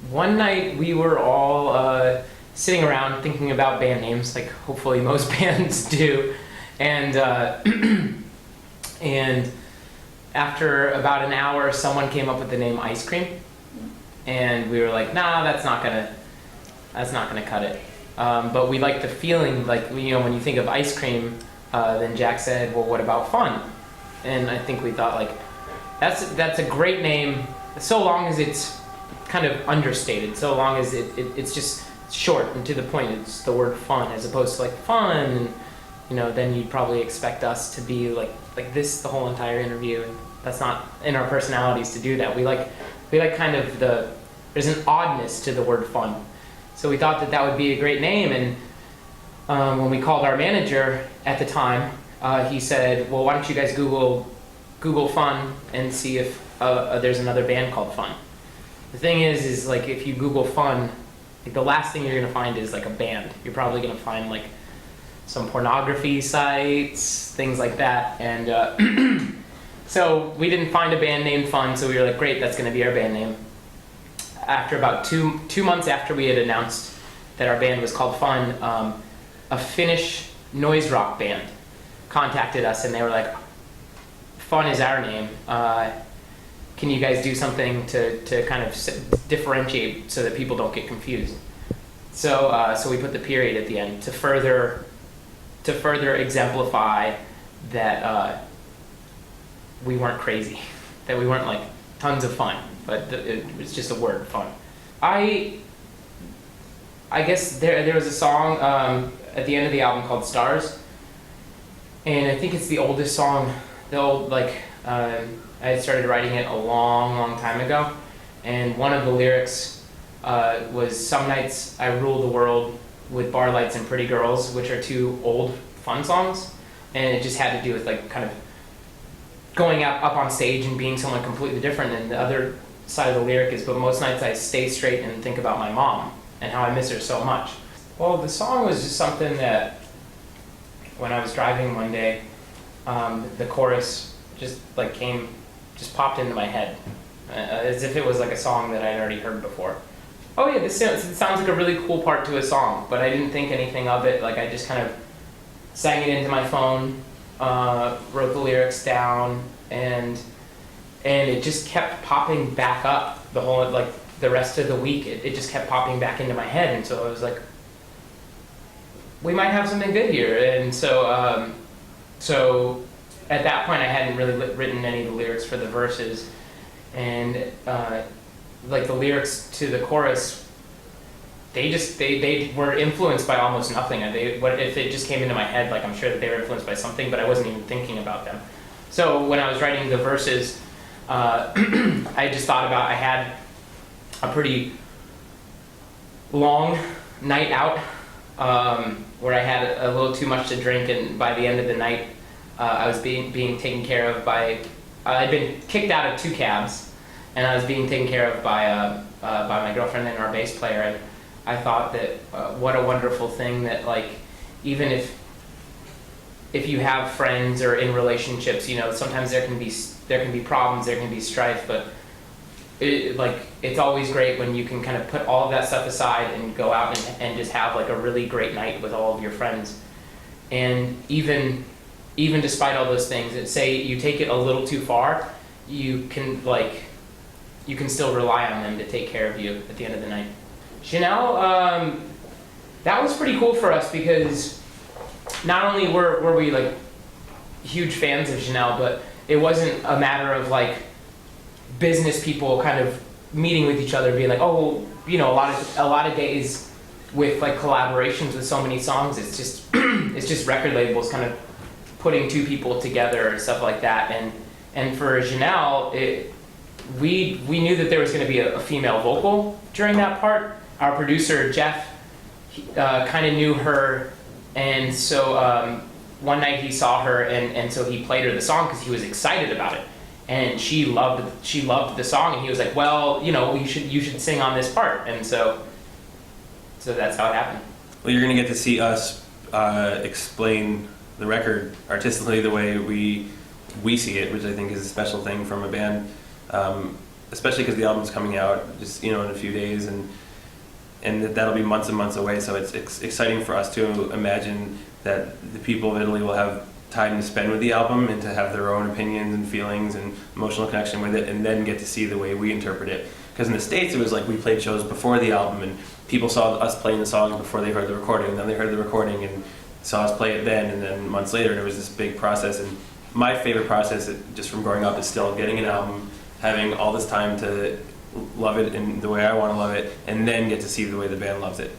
one night we were all sitting around thinking about band names, like hopefully most bands do, and and after about an hour, someone came up with the name Ice Cream, and we were like, nah, that's not gonna cut it. But we liked the feeling, like, when you think of ice cream, then Jack said, well, what about fun? And I think we thought, like, that's a great name, so long as it's kind of understated, so long as it's just short and to the point. It's the word fun as opposed to like fun, and then you'd probably expect us to be like this the whole entire interview, and that's not in our personalities to do that. We like kind of there's an oddness to the word fun. So we thought that would be a great name, and when we called our manager at the time, he said, well, why don't you guys Google fun and see if there's another band called Fun. The thing is like, if you Google fun, like, the last thing you're gonna find is like a band. You're probably gonna find like some pornography sites, things like that, and so we didn't find a band named Fun, so we were like, great, that's gonna be our band name. After about two months after we had announced that our band was called Fun, a Finnish noise rock band contacted us, and they were like, Fun is our name. Can you guys do something to kind of differentiate so that people don't get confused? So we put the period at the end to further exemplify that we weren't crazy, that we weren't like tons of fun, but it was just a word, fun. I guess there was a song at the end of the album called Stars, and I think it's the oldest song. I had started writing it a long time ago, and one of the lyrics was, some nights I rule the world with bar lights and pretty girls, which are two old Fun songs, and it just had to do with like kind of going up on stage and being someone completely different. And the other side of the lyric is, but most nights I stay straight and think about my mom and how I miss her so much. Well, the song was just something that when I was driving one day, the chorus just popped into my head, as if it was like a song that I'd already heard before. Oh yeah, this sounds like a really cool part to a song, but I didn't think anything of it. Like, I just kind of sang it into my phone, wrote the lyrics down, and it just kept popping back up the rest of the week. It just kept popping back into my head, and so I was like, we might have something good here. And so at that point, I hadn't really written any of the lyrics for the verses, and like the lyrics to the chorus, they were influenced by almost nothing. If it just came into my head, like, I'm sure that they were influenced by something, but I wasn't even thinking about them. So when I was writing the verses, I just thought about, I had a pretty long night out, where I had a little too much to drink, and by the end of the night, I was being taken care of by, I'd been kicked out of 2 cabs, and I was being taken care of by my girlfriend and our bass player. And I thought that what a wonderful thing that, like, even if you have friends or in relationships, sometimes there can be problems, there can be strife, but it's always great when you can kind of put all of that stuff aside and go out and just have like a really great night with all of your friends. And even despite all those things, say you take it a little too far, you can still rely on them to take care of you at the end of the night. Janelle, that was pretty cool for us, because not only were we like huge fans of Janelle, but it wasn't a matter of like business people kind of meeting with each other, being like, oh, a lot of days with like collaborations with so many songs, it's just record labels kind of putting 2 people together and stuff like that. And for Janelle, we knew that there was going to be a female vocal during that part. Our producer Jeff kind of knew her, and so one night he saw her, and so he played her the song because he was excited about it, and she loved the song, and he was like, well, you should sing on this part, and so that's how it happened. Well, you're going to get to see us explain the record artistically the way we see it, which I think is a special thing from a band. especially because the album's coming out just in a few days, and that'll be months and months away. So it's exciting for us to imagine that the people of Italy will have time to spend with the album and to have their own opinions and feelings and emotional connection with it, and then get to see the way we interpret it. Because in the States, it was like we played shows before the album, and people saw us playing the songs before they heard the recording, and then they heard the recording and saw us play it then, and then months later, and it was this big process. And my favorite process, just from growing up, is still getting an album, having all this time to love it in the way I want to love it, and then get to see the way the band loves it.